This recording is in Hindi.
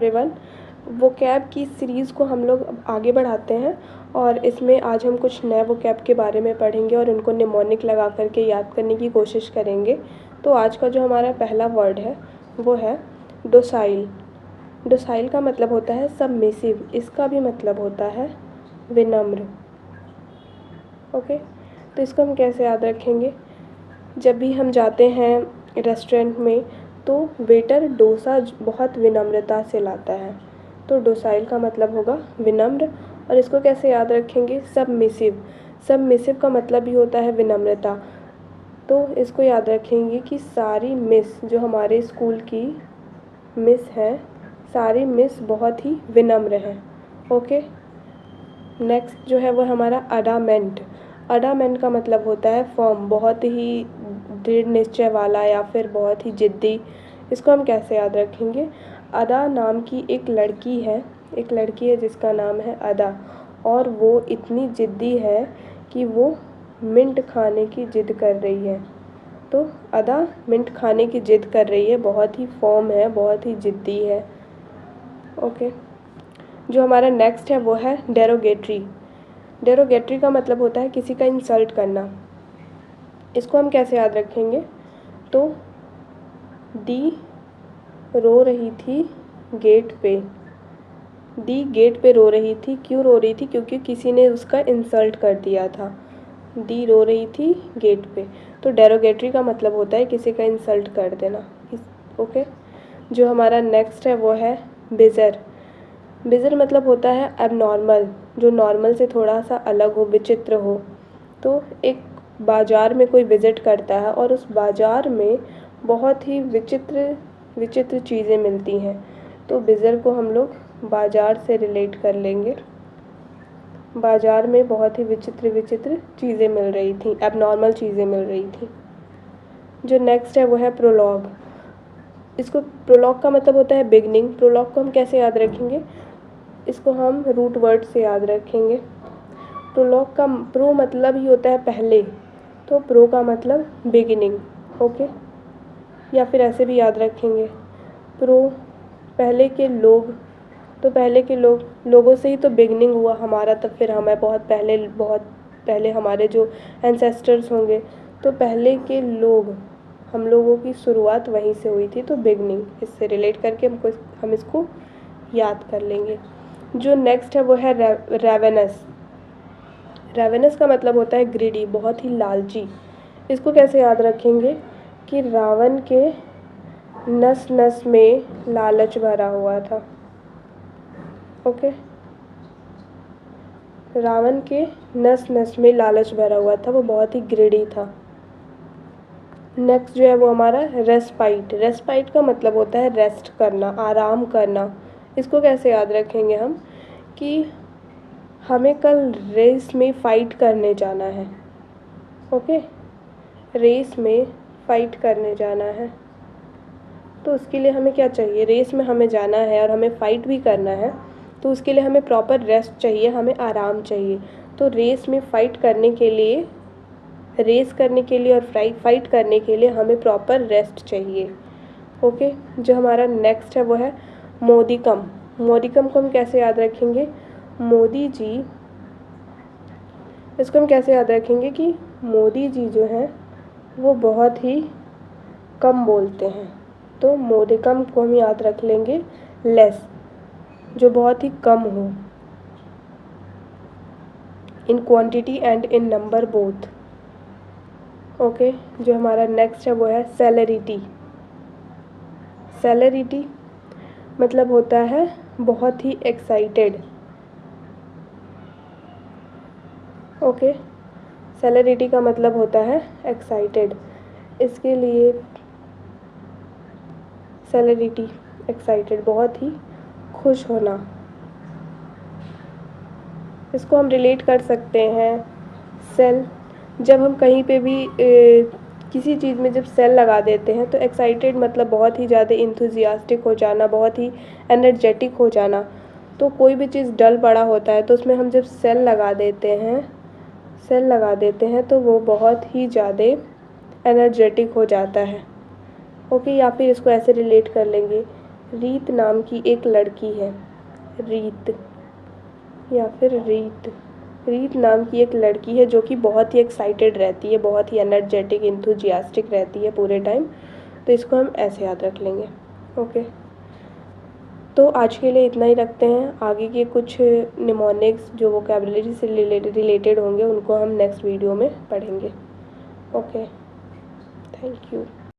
एवरीवन। वोकैब की सीरीज़ को हम लोग आगे बढ़ाते हैं और इसमें आज हम कुछ नए वोकैब के बारे में पढ़ेंगे और उनको निमोनिक लगा करके याद करने की कोशिश करेंगे। तो आज का जो हमारा पहला वर्ड है वो है डोसाइल। डोसाइल का मतलब होता है सबमिसिव, इसका भी मतलब होता है विनम्र। ओके, तो इसको हम कैसे याद रखेंगे? जब भी हम जाते हैं रेस्टोरेंट में तो वेटर डोसा बहुत विनम्रता से लाता है, तो डोसाइल का मतलब होगा विनम्र। और इसको कैसे याद रखेंगे? सबमिसिव। सबमिसिव का मतलब भी होता है विनम्रता। तो इसको याद रखेंगे कि सारी मिस जो हमारे स्कूल की मिस हैं, सारी मिस बहुत ही विनम्र हैं। ओके, नेक्स्ट जो है वो हमारा अडामेंट। अडामेंट का मतलब होता है फर्म, बहुत ही दृढ़ निश्चय वाला या फिर बहुत ही ज़िद्दी। इसको हम कैसे याद रखेंगे? अदा नाम की एक लड़की है जिसका नाम है अदा, और वो इतनी ज़िद्दी है कि वो मिंट खाने की ज़िद कर रही है। तो अदा मिंट खाने की ज़िद कर रही है, बहुत ही फर्म है, बहुत ही ज़िद्दी है। ओके, जो हमारा नेक्स्ट है वो है डेरोगेटरी। डेरोगेटरी का मतलब होता है किसी का इंसल्ट करना। इसको हम कैसे याद रखेंगे? तो दी रो रही थी गेट पे। दी गेट पे रो रही थी। क्यों रो रही थी? क्योंकि किसी ने उसका इंसल्ट कर दिया था। दी रो रही थी गेट पे। तो डेरोगेटरी का मतलब होता है किसी का इंसल्ट कर देना। ओके, जो हमारा नेक्स्ट है वो है बिज़र। बिज़र मतलब होता है एबनॉर्मल, जो नॉर्मल से थोड़ा सा अलग हो, विचित्र हो। तो एक बाज़ार में कोई विज़िट करता है और उस बाज़ार में बहुत ही विचित्र विचित्र चीज़ें मिलती हैं, तो बिज़र को हम लोग बाज़ार से रिलेट कर लेंगे। बाज़ार में बहुत ही विचित्र विचित्र चीज़ें मिल रही थी, एबनॉर्मल चीज़ें मिल रही थी। जो नेक्स्ट है वो है प्रोलॉग। इसको प्रोलॉग का मतलब होता है बिगनिंग। प्रोलॉग को हम कैसे याद रखेंगे? इसको हम रूट वर्ड से याद रखेंगे। प्रोलॉग का प्रो मतलब ही होता है पहले, तो प्रो का मतलब बिगिनिंग। ओके, या फिर ऐसे भी याद रखेंगे प्रो पहले के लोग, तो पहले के लोगों से ही तो बिगनिंग हुआ हमारा, तब फिर हमें बहुत पहले हमारे जो एंसेस्टर्स होंगे, तो पहले के लोग, हम लोगों की शुरुआत वहीं से हुई थी, तो बिगनिंग इससे रिलेट करके हम इसको याद कर लेंगे। जो नेक्स्ट है वो है रेवेनस। रेवेनस का मतलब होता है ग्रीडी, बहुत ही लालची। इसको कैसे याद रखेंगे कि रावण के नस नस में लालच भरा हुआ था। ओके, रावण के नस नस में लालच भरा हुआ था, वो बहुत ही ग्रीडी था। नेक्स्ट जो है वो हमारा रेस्पाइट। रेस्पाइट का मतलब होता है रेस्ट करना, आराम करना। इसको कैसे याद रखेंगे हम कि हमें कल रेस में फ़ाइट करने जाना है। ओके, रेस में फ़ाइट करने जाना है, तो उसके लिए हमें क्या चाहिए? रेस में हमें जाना है और हमें फ़ाइट भी करना है, तो उसके लिए हमें प्रॉपर रेस्ट चाहिए, हमें आराम चाहिए। तो रेस में फ़ाइट करने के लिए, रेस करने के लिए और फ़ाइट करने के लिए हमें प्रॉपर रेस्ट चाहिए। ओके, जो हमारा नेक्स्ट है वो है मोदिकम। मोदिकम को हम कैसे याद रखेंगे? मोदी जी, इसको हम कैसे याद रखेंगे कि मोदी जी जो हैं वो बहुत ही कम बोलते हैं, तो मोदिकम को हम याद रख लेंगे लेस, जो बहुत ही कम हो, in quantity and in number both. Okay, जो हमारा नेक्स्ट है वो है सेलेरिटी। सेलेरिटी मतलब होता है बहुत ही एक्साइटेड। ओके, सेलेरिटी का मतलब होता है एक्साइटेड। इसके लिए सेलेरिटी, एक्साइटेड, बहुत ही खुश होना। इसको हम रिलेट कर सकते हैं सेल, जब हम कहीं पे भी किसी चीज़ में जब सेल लगा देते हैं तो एक्साइटेड मतलब बहुत ही ज़्यादा इंथुजियास्टिक हो जाना, बहुत ही एनर्जेटिक हो जाना। तो कोई भी चीज़ डल पड़ा होता है तो उसमें हम जब सेल लगा देते हैं तो वो बहुत ही ज़्यादा एनर्जेटिक हो जाता है। ओके, या फिर इसको ऐसे रिलेट कर लेंगे, रीत नाम की एक लड़की है। रीत या फिर रीत। रीत नाम की एक लड़की है जो कि बहुत ही एक्साइटेड रहती है, बहुत ही एनर्जेटिक, इंथुजियास्टिक रहती है पूरे टाइम। तो इसको हम ऐसे याद रख लेंगे। ओके, तो आज के लिए इतना ही रखते हैं। आगे के कुछ निमोनिक्स जो वोकैबुलरी से रिलेटेड होंगे उनको हम नेक्स्ट वीडियो में पढ़ेंगे। Okay, thank you.